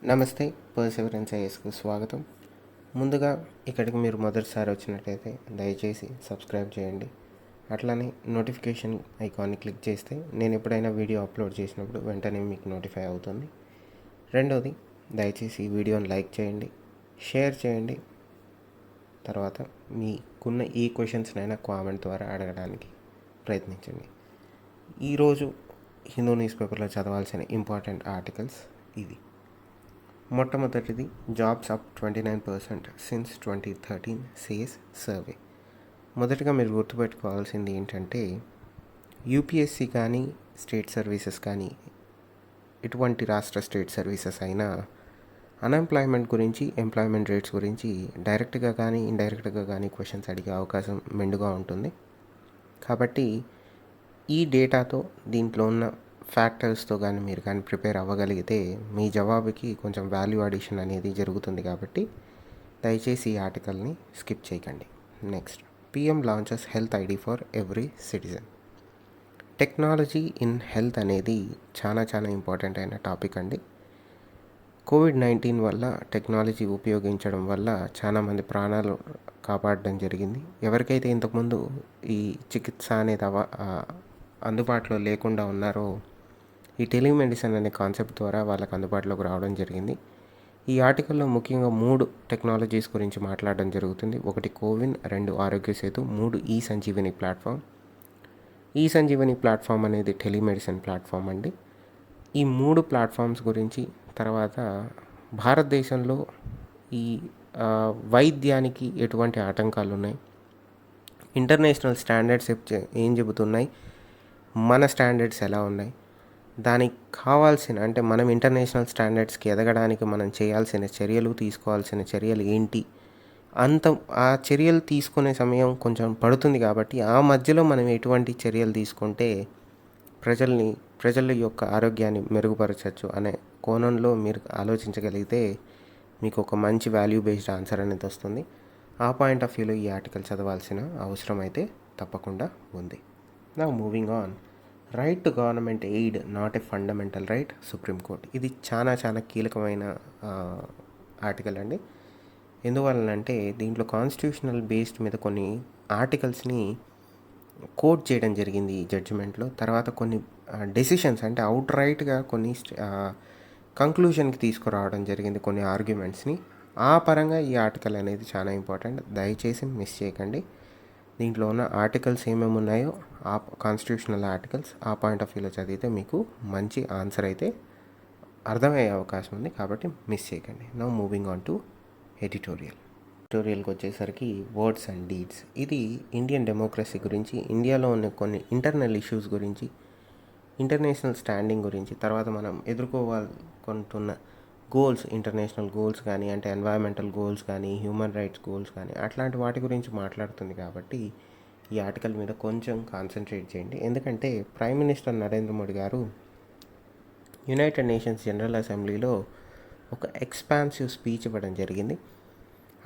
నమస్తే. పర్సెవరెన్స్ ఐఏఎస్కు స్వాగతం. ముందుగా ఇక్కడికి మీరు మొదటిసారి వచ్చినట్లయితే దయచేసి సబ్స్క్రైబ్ చేయండి. అట్లానే నోటిఫికేషన్ ఐకాన్ని క్లిక్ చేస్తే నేను ఎప్పుడైనా వీడియో అప్లోడ్ చేసినప్పుడు వెంటనే మీకు నోటిఫై అవుతుంది. రెండోది, దయచేసి ఈ వీడియోని లైక్ చేయండి, షేర్ చేయండి. తర్వాత మీకున్న ఈ క్వశ్చన్స్నైనా కామెంట్ ద్వారా అడగడానికి ప్రయత్నించండి. ఈరోజు హిందూ న్యూస్ పేపర్లో చదవాల్సిన ఇంపార్టెంట్ ఆర్టికల్స్ ఇవి. మొట్టమొదటిది, jobs up 29% since 2013 says survey. మొదటగా మీరు గుర్తుపెట్టుకోవాల్సింది ఏంటంటే, యూపీఎస్సీ కానీ స్టేట్ సర్వీసెస్ కానీ ఎటువంటి రాష్ట్ర స్టేట్ సర్వీసెస్ అయినా అన్ఎంప్లాయ్మెంట్ గురించి, ఎంప్లాయ్మెంట్ రేట్స్ గురించి డైరెక్ట్గా కానీ ఇండైరెక్ట్గా కానీ క్వశ్చన్స్ అడిగే అవకాశం మెండుగా ఉంటుంది. కాబట్టి ఈ డేటాతో, దీంట్లో ఉన్న ఫ్యాక్టర్స్తో కానీ మీరు కానీ ప్రిపేర్ అవ్వగలిగితే మీ జవాబుకి కొంచెం వాల్యూ అడిషన్ అనేది జరుగుతుంది. కాబట్టి దయచేసి ఈ ఆర్టికల్ని స్కిప్ చేయకండి. Next, PM launches health ID for every citizen. Technology in health అనేది చాలా ఇంపార్టెంట్ అయిన టాపిక్ అండి. కోవిడ్-19 వల్ల టెక్నాలజీ ఉపయోగించడం వల్ల చాలామంది ప్రాణాలు కాపాడడం జరిగింది. ఎవరికైతే ఇంతకుముందు ఈ చికిత్స అనేది అందుబాటులో లేకుండా ఉన్నారో, ఈ టెలిమెడిసిన్ అనే కాన్సెప్ట్ ద్వారా వాళ్ళకి అందుబాటులోకి రావడం జరిగింది. ఈ ఆర్టికల్లో ముఖ్యంగా 3 టెక్నాలజీస్ గురించి మాట్లాడడం జరుగుతుంది. 1 కోవిన్, 2 ఆరోగ్య సేతు, 3 ఈ సంజీవని ప్లాట్ఫామ్. ఈ సంజీవని ప్లాట్ఫామ్ అనేది టెలిమెడిసిన్ ప్లాట్ఫామ్ అండి. ఈ 3 ప్లాట్ఫామ్స్ గురించి, తర్వాత భారతదేశంలో ఈ వైద్యానికి ఎటువంటి ఆటంకాలు ఉన్నాయి, ఇంటర్నేషనల్ స్టాండర్డ్స్ ఏం చెబుతున్నాయి, మన స్టాండర్డ్స్ ఎలా ఉన్నాయి, దానికి కావాల్సిన అంటే మనం ఇంటర్నేషనల్ స్టాండర్డ్స్కి ఎదగడానికి మనం చేయాల్సిన చర్యలు, తీసుకోవాల్సిన చర్యలు ఏంటి, ఆ చర్యలు తీసుకునే సమయం కొంచెం పడుతుంది. కాబట్టి ఆ మధ్యలో మనం ఎటువంటి చర్యలు తీసుకుంటే ప్రజల యొక్క ఆరోగ్యాన్ని మెరుగుపరచవచ్చు అనే కోణంలో మీరు ఆలోచించగలిగితే మీకు ఒక మంచి వాల్యూ బేస్డ్ ఆన్సర్ అనేది వస్తుంది. ఆ పాయింట్ ఆఫ్ వ్యూలో ఈ ఆర్టికల్ చదవాల్సిన అవసరం అయితే తప్పకుండా ఉంది. Now moving on. Right to government aid not a fundamental right, supreme court. ఇది చాలా కీలకమైన ఆర్టికల్ అండి. ఎందువలనంటే దీంట్లో కాన్స్టిట్యూషనల్ బేస్డ్ మీద కొన్ని ఆర్టికల్స్ని కోట్ చేయడం జరిగింది ఈ జడ్జిమెంట్లో. తర్వాత కొన్ని డెసిషన్స్ అంటే అవుట్ రైట్గా కొన్ని కంక్లూషన్కి తీసుకురావడం జరిగింది కొన్ని ఆర్గ్యుమెంట్స్ని. ఆ పరంగా ఈ ఆర్టికల్ అనేది చాలా ఇంపార్టెంట్. దయచేసి మిస్ చేయకండి. దీంట్లో ఉన్న ఆర్టికల్స్ ఏమేమి ఉన్నాయో, ఆ కాన్స్టిట్యూషనల్ ఆర్టికల్స్ ఆ పాయింట్ ఆఫ్ వ్యూలో చదివితే మీకు మంచి ఆన్సర్ అయితే అర్థమయ్యే అవకాశం ఉంది. కాబట్టి మిస్ చేయకండి. నౌ మూవింగ్ ఆన్ టు ఎడిటోరియల్కి వచ్చేసరికి వర్డ్స్ అండ్ డీడ్స్. ఇది ఇండియన్ డెమోక్రసీ గురించి, ఇండియాలో ఉన్న కొన్ని ఇంటర్నల్ ఇష్యూస్ గురించి, ఇంటర్నేషనల్ స్టాండింగ్ గురించి, తర్వాత మనం ఎదుర్కోవాలనుకుంటున్న గోల్స్, ఇంటర్నేషనల్ గోల్స్ కానీ, అంటే ఎన్వైరన్మెంటల్ గోల్స్ కానీ, హ్యూమన్ రైట్స్ గోల్స్ కానీ, అట్లాంటి వాటి గురించి మాట్లాడుతుంది. కాబట్టి ఈ ఆర్టికల్ మీద కొంచెం కాన్సన్ట్రేట్ చేయండి. ఎందుకంటే ప్రైమ్ మినిస్టర్ నరేంద్ర మోడీ గారు యునైటెడ్ నేషన్స్ జనరల్ అసెంబ్లీలో ఒక ఎక్స్పాన్సివ్ స్పీచ్ ఇవ్వడం జరిగింది.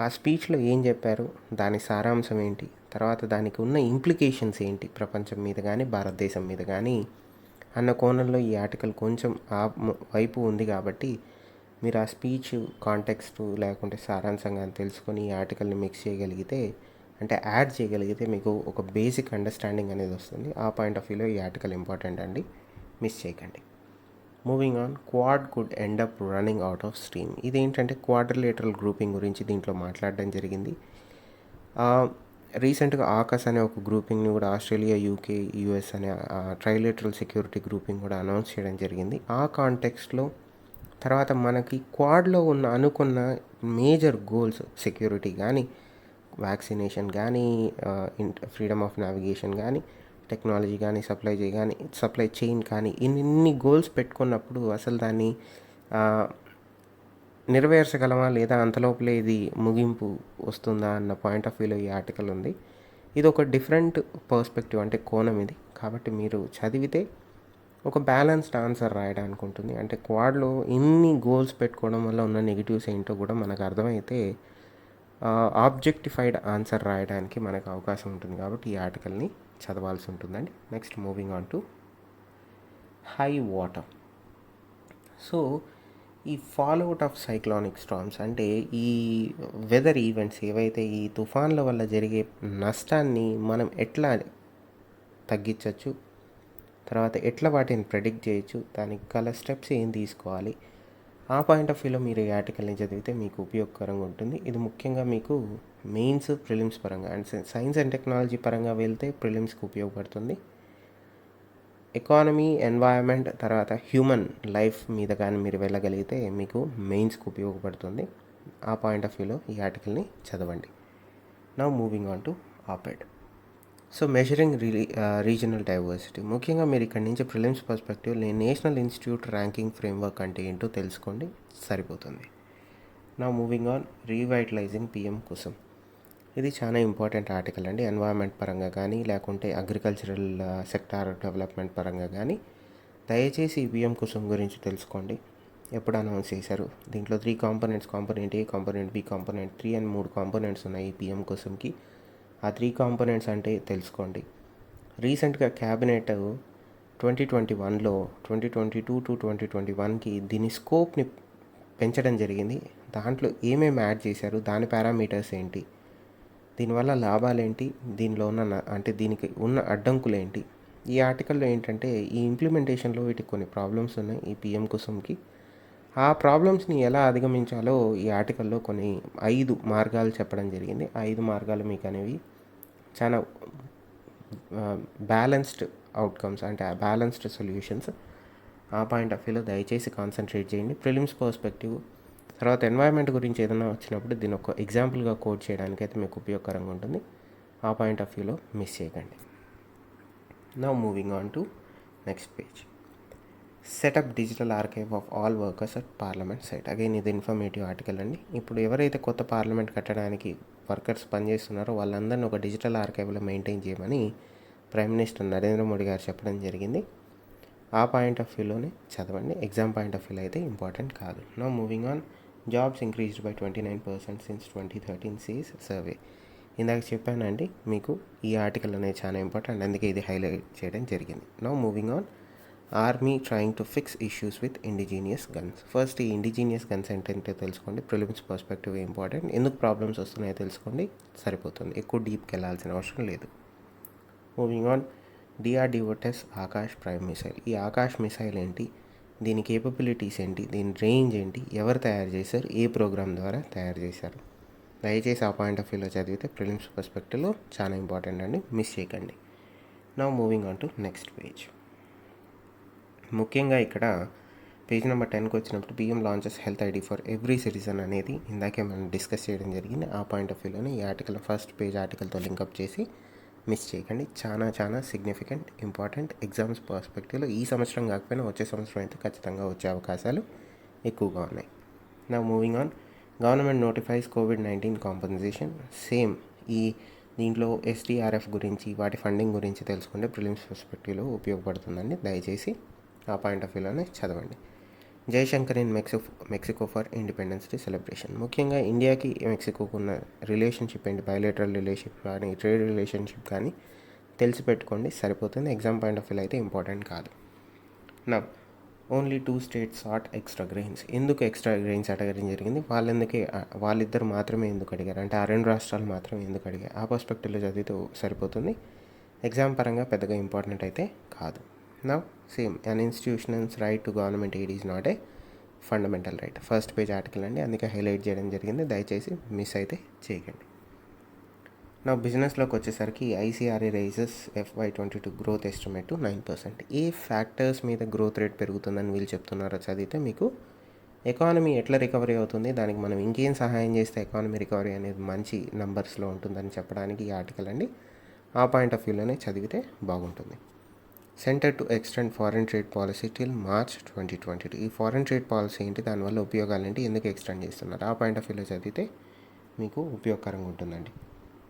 ఆ స్పీచ్లో ఏం చెప్పారు, దాని సారాంశం ఏంటి, తర్వాత దానికి ఉన్న ఇంప్లికేషన్స్ ఏంటి ప్రపంచం మీద కానీ భారతదేశం మీద కానీ అన్న కోణంలో ఈ ఆర్టికల్ కొంచెం ఆ వైపు ఉంది. కాబట్టి మీరు ఆ స్పీచ్ కాంటెక్స్ట్ లేకుంటే సారాంశంగా తెలుసుకొని ఈ ఆర్టికల్ని మిక్స్ చేయగలిగితే, అంటే యాడ్ చేయగలిగితే మీకు ఒక బేసిక్ అండర్స్టాండింగ్ అనేది వస్తుంది. ఆ పాయింట్ ఆఫ్ వ్యూలో ఈ ఆర్టికల్ ఇంపార్టెంట్ అండి, మిస్ చేయకండి. Moving on. Quad could end up running out of stream. ఇదేంటంటే క్వాడ్రిలేటరల్ గ్రూపింగ్ గురించి దీంట్లో మాట్లాడడం జరిగింది. రీసెంట్గా ఆకస్ అనే ఒక గ్రూపింగ్ని కూడా ఆస్ట్రేలియా, యూకే, యూఎస్ అనే ట్రైలేటరల్ సెక్యూరిటీ గ్రూపింగ్ కూడా అనౌన్స్ చేయడం జరిగింది. ఆ కాంటెక్స్ట్లో తర్వాత మనకి క్వాడ్లో అనుకున్న మేజర్ గోల్స్, సెక్యూరిటీ కానీ, వ్యాక్సినేషన్ కానీ, ఫ్రీడమ్ ఆఫ్ నావిగేషన్ కానీ, టెక్నాలజీ కానీ, సప్లై చైన్ కానీ, ఇన్ని గోల్స్ పెట్టుకున్నప్పుడు అసలు దాన్ని నెరవేర్చగలమా లేదా, అంతలోపలే ఇది ముగింపు వస్తుందా అన్న పాయింట్ ఆఫ్ వ్యూలో ఈ ఆర్టికల్ ఉంది. ఇది ఒక డిఫరెంట్ పర్స్పెక్టివ్, అంటే కోణం ఇది. కాబట్టి మీరు చదివితే ఒక బ్యాలెన్స్డ్ ఆన్సర్ రాయడానికి ఉంటుంది. అంటే క్వాడ్లో ఇన్ని గోల్స్ పెట్టుకోవడం వల్ల ఉన్న నెగిటివ్స్ ఏంటో కూడా మనకు అర్థమైతే ఆబ్జెక్టిఫైడ్ ఆన్సర్ రాయడానికి మనకు అవకాశం ఉంటుంది. కాబట్టి ఈ ఆర్టికల్ని చదవాల్సి ఉంటుందండి. Next, moving on to high water. So ఈ ఫాలోఅవుట్ ఆఫ్ సైక్లానిక్ స్టార్మ్స్ అంటే ఈ వెదర్ ఈవెంట్స్ ఏవైతే ఈ తుఫాన్ల వల్ల జరిగే నష్టాన్ని మనం ఎట్లా తగ్గించవచ్చు, తర్వాత ఎట్లా వాటిని ప్రెడిక్ట్ చేయొచ్చు, దానికి గల స్టెప్స్ ఏం తీసుకోవాలి, ఆ పాయింట్ ఆఫ్ వ్యూలో మీరు ఈ ఆర్టికల్ని చదివితే మీకు ఉపయోగకరంగా ఉంటుంది. ఇది ముఖ్యంగా మీకు మెయిన్స్, ప్రిలిమ్స్ పరంగా అండ్ సైన్స్ అండ్ టెక్నాలజీ పరంగా వెళ్తే ప్రిలిమ్స్కి ఉపయోగపడుతుంది. ఎకానమీ, ఎన్వైరన్మెంట్, తర్వాత హ్యూమన్ లైఫ్ మీద కానీ మీరు వెళ్ళగలిగితే మీకు మెయిన్స్కి ఉపయోగపడుతుంది. ఆ పాయింట్ ఆఫ్ వ్యూలో ఈ ఆర్టికల్ని చదవండి. Now moving on to op ed. So measuring regional diversity, ముఖ్యంగా మీరు ఇక్కడ నుంచి prelims perspective national institute ranking framework అంటే ఏంటో తెలుసుకోండి, సరిపోతుంది. Now moving on revitalizing PM KUSUM. ఇది చాలా ఇంపార్టెంట్ ఆర్టికల్ అండి. ఎన్వైరన్మెంట్ పరంగా కానీ లేకుంటే అగ్రికల్చరల్ సెక్టార్ డెవలప్మెంట్ పరంగా కానీ దయచేసి ఈ పిఎం కుసుమ్ గురించి తెలుసుకోండి. ఎప్పుడు అనౌన్స్ చేశారు, దీంట్లో 3 కాంపోనెంట్స్, కాంపోనెంట్ ఏ, కాంపోనెంట్ బి, కాంపోనెంట్ 3 అని 3 కాంపోనెంట్స్ ఉన్నాయి ఈ పిఎం కుసుమ్కి. ఆ 3 కాంపోనెంట్స్ అంటే తెలుసుకోండి. రీసెంట్గా క్యాబినెట్ 2021లో 2022 టు 2021కి దీని స్కోప్ని పెంచడం జరిగింది. దాంట్లో ఏమేమి యాడ్ చేశారు, దాని పారామీటర్స్ ఏంటి, దీనివల్ల లాభాలేంటి, దీనిలో ఉన్న అంటే దీనికి ఉన్న అడ్డంకులు ఏంటి, ఈ ఆర్టికల్లో ఏంటంటే ఈ ఇంప్లిమెంటేషన్లో వీటికి కొన్ని ప్రాబ్లమ్స్ ఉన్నాయి ఈ పిఎం కుసుమ్కి. ఆ ప్రాబ్లమ్స్ని ఎలా అధిగమించాలో ఈ ఆర్టికల్లో కొన్ని 5 మార్గాలు చెప్పడం జరిగింది. 5 మార్గాలు మీకు అనేవి చాలా బ్యాలెన్స్డ్ అవుట్కమ్స్ అంటే బ్యాలెన్స్డ్ సొల్యూషన్స్. ఆ పాయింట్ ఆఫ్ వ్యూలో దయచేసి కాన్సన్ట్రేట్ చేయండి. ప్రిలిమ్స్ పర్స్పెక్టివ్ తర్వాత ఎన్వైరన్మెంట్ గురించి ఏదైనా వచ్చినప్పుడు దీని ఒక ఎగ్జాంపుల్గా కోట్ చేయడానికి అయితే మీకు ఉపయోగకరంగా ఉంటుంది. ఆ పాయింట్ ఆఫ్ వ్యూలో మిస్ చేయకండి. Now moving on to next page. Setup digital archive of all workers at parliament site. Again ఇది ఇన్ఫర్మేటివ్ ఆర్టికల్ అండి. ఇప్పుడు ఎవరైతే కొత్త పార్లమెంట్ కట్టడానికి వర్కర్స్ పనిచేస్తున్నారో వాళ్ళందరినీ ఒక డిజిటల్ ఆర్కైవ్లో మెయింటైన్ చేయమని ప్రైమ్ మినిస్టర్ నరేంద్ర మోడీ గారు చెప్పడం జరిగింది. ఆ పాయింట్ ఆఫ్ వ్యూలోనే చదవండి, ఎగ్జామ్ పాయింట్ ఆఫ్ వ్యూలో అయితే ఇంపార్టెంట్ కాదు. Now moving on. Jobs increased by 29% since 2013 says survey. ఇందాక చెప్పానండి మీకు ఈ ఆర్టికల్ అనేది చాలా ఇంపార్టెంట్, అందుకే ఇది హైలైట్ చేయడం జరిగింది. Now moving on. Army trying to fix issues with indigenous guns. First ఈ ఇండిజీనియస్ గన్స్ ఏంటంటే తెలుసుకోండి. Prelims perspective important. ఎందుకు ప్రాబ్లమ్స్ వస్తున్నాయో తెలుసుకోండి, సరిపోతుంది. ఎక్కువ డీప్కి వెళ్ళాల్సిన అవసరం లేదు. Moving on. DRDO test Akash prime missile. ఈ ఆకాష్ మిసైల్ ఏంటి, దీని కేపబిలిటీస్ ఏంటి, దీని రేంజ్ ఏంటి, ఎవరు తయారు చేశారు, ఏ ప్రోగ్రామ్ ద్వారా తయారు చేశారు, దయచేసి ఆ పాయింట్ ఆఫ్ వ్యూలో చదివితే ప్రిలిమ్స్ పర్స్పెక్టివ్లో చాలా ఇంపార్టెంట్ అండి, మిస్ చేయకండి. Now moving on to next page. ముఖ్యంగా ఇక్కడ పేజ్ నెంబర్ 10కి వచ్చినప్పుడు PM launches health ID for every citizen అనేది ఇందాకే మనం డిస్కస్ చేయడం జరిగింది. ఆ పాయింట్ ఆఫ్ వ్యూలోనే ఈ ఆర్టికల్ ఫస్ట్ పేజ్ ఆర్టికల్తో లింకప్ చేసి మిస్ చేయకండి. చాలా సిగ్నిఫికెంట్ ఇంపార్టెంట్ ఎగ్జామ్స్ పర్స్పెక్టివ్లో ఈ సంవత్సరం కాకపోయినా వచ్చే సంవత్సరం అయితే ఖచ్చితంగా వచ్చే అవకాశాలు ఎక్కువగా ఉన్నాయి. నా moving on. Government notifies COVID-19 compensation. Same ఈ దీంట్లో ఎస్డిఆర్ఎఫ్ గురించి వాటి ఫండింగ్ గురించి తెలుసుకుంటే ప్రిలిమ్స్ పర్స్పెక్టివ్లో ఉపయోగపడుతుందండి. దయచేసి ఆ పాయింట్ ఆఫ్ వ్యూలోనే చదవండి. Jaishankar in Mexico for independence day celebration. ముఖ్యంగా ఇండియాకి మెక్సికోకు ఉన్న రిలేషన్షిప్ ఏంటి, బయోలేటరల్ రిలేషన్షిప్ కానీ ట్రేడ్ రిలేషన్షిప్ కానీ తెలిసి పెట్టుకోండి, సరిపోతుంది. ఎగ్జామ్ పాయింట్ ఆఫ్ వ్యూ అయితే ఇంపార్టెంట్ కాదు. నా only 2 states sought extra grains. ఎందుకు ఎక్స్ట్రా గ్రెయిన్స్ అడగడం జరిగింది, వాళ్ళిద్దరు మాత్రమే ఎందుకు అడిగారు అంటే ఆ 2 రాష్ట్రాలు మాత్రమే ఎందుకు అడిగారు, ఆ పర్స్పెక్టివ్లో చదివితే సరిపోతుంది. ఎగ్జామ్ పరంగా పెద్దగా ఇంపార్టెంట్ అయితే కాదు. Now, same, an institution's right to government aid is not a fundamental right. First page article అండి, అందుకే హైలైట్ చేయడం జరిగింది, దయచేసి మిస్ అయితే చేయకండి. నా బిజినెస్లోకి వచ్చేసరికి ICRA raises FY22 growth estimate to 9%. ఏ ఫ్యాక్టర్స్ మీద గ్రోత్ రేట్ పెరుగుతుందని వీళ్ళు చెప్తున్నారో చదివితే మీకు ఎకానమీ ఎట్లా రికవరీ అవుతుంది, దానికి మనం ఇంకేం సహాయం చేస్తే ఎకానమీ రికవరీ అనేది మంచి నంబర్స్లో ఉంటుందని చెప్పడానికి ఈ ఆర్టికల్ అండి. ఆ పాయింట్ ఆఫ్ వ్యూలోనే చదివితే బాగుంటుంది. Centre to extend foreign trade policy till March 2022. ఈ ఫారిన్ ట్రేడ్ పాలసీ ఏంటి, దానివల్ల ఉపయోగాలు ఏంటి, ఎందుకు ఎక్స్టెండ్ చేస్తున్నారు, ఆ పాయింట్ ఆఫ్ వ్యూలో చదివితే మీకు ఉపయోగకరంగా ఉంటుందండి.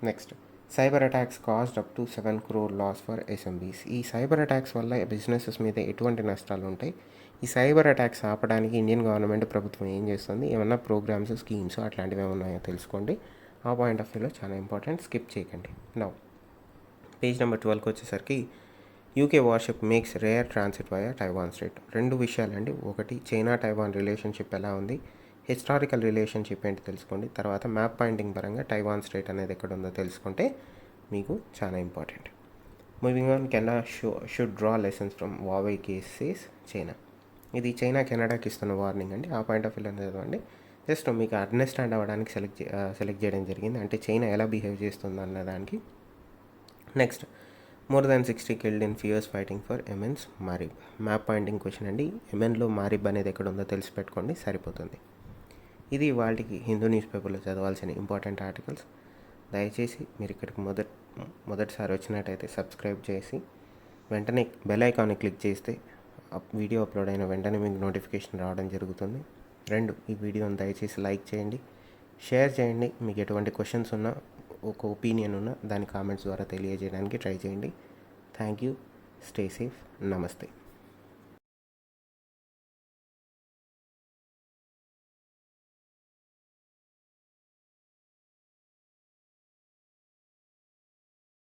Next, cyber attacks cost up to 7 crore loss for SMBs. ఈ సైబర్ అటాక్స్ వల్ల బిజినెసెస్ మీద ఎటువంటి నష్టాలు ఉంటాయి, ఈ సైబర్ అటాక్స్ ఆపడానికి ఇండియన్ గవర్నమెంట్ ప్రభుత్వం ఏం చేస్తుంది, ఏమన్నా ప్రోగ్రామ్స్, స్కీమ్స్ అట్లాంటివి ఏమైనా ఉన్నాయో తెలుసుకోండి. ఆ పాయింట్ ఆఫ్ వ్యూలో చాలా ఇంపార్టెంట్, స్కిప్ చేయకండి. నౌ పేజ్ నెంబర్ 12కి వచ్చేసరికి UK worship makes rare transit via Taiwan straight. రెండు విషయాలండి. ఒకటి, చైనా టైవాన్ రిలేషన్షిప్ ఎలా ఉంది, హిస్టారికల్ రిలేషన్షిప్ ఏంటి తెలుసుకోండి. తర్వాత మ్యాప్ పాయింటింగ్ పరంగా టైవాన్ స్ట్రైట్ అనేది ఎక్కడ ఉందో తెలుసుకుంటే మీకు చాలా important. Moving on, Canada should draw lessons from Huawei cases China. ఇది చైనా కెనడాకి ఇస్తున్న వార్నింగ్ అండి. ఆ పాయింట్ ఆఫ్ వ్యూ చదవండి. జస్ట్ మీకు అండర్స్టాండ్ అవ్వడానికి సెలెక్ట్ చేయడం జరిగింది, అంటే చైనా ఎలా బిహేవ్ చేస్తుంది అన్న దానికి. Next, more than 60 killed in fierce fighting for Yemen's Marib. Map pointing question అండి. ఎమెన్లో మారిబ్ అనేది ఎక్కడ ఉందో తెలిసి పెట్టుకోండి, సరిపోతుంది. ఇది వాళ్ళకి హిందూ న్యూస్ పేపర్లో చదవాల్సిన ఇంపార్టెంట్ ఆర్టికల్స్. దయచేసి మీరు ఇక్కడికి మొదటిసారి వచ్చినట్టయితే సబ్స్క్రైబ్ చేసి వెంటనే బెల్ ఐకాన్ని క్లిక్ చేస్తే వీడియో అప్లోడ్ అయిన వెంటనే మీకు నోటిఫికేషన్ రావడం జరుగుతుంది. ఈ వీడియోని దయచేసి లైక్ చేయండి, షేర్ చేయండి. మీకు ఎటువంటి క్వశ్చన్స్ ఉన్నా, ఒక ఒపీనియన్ ఉన్నా దాని కామెంట్స్ ద్వారా తెలియజేయడానికి ట్రై చేయండి. Thank you. Stay safe. నమస్తే.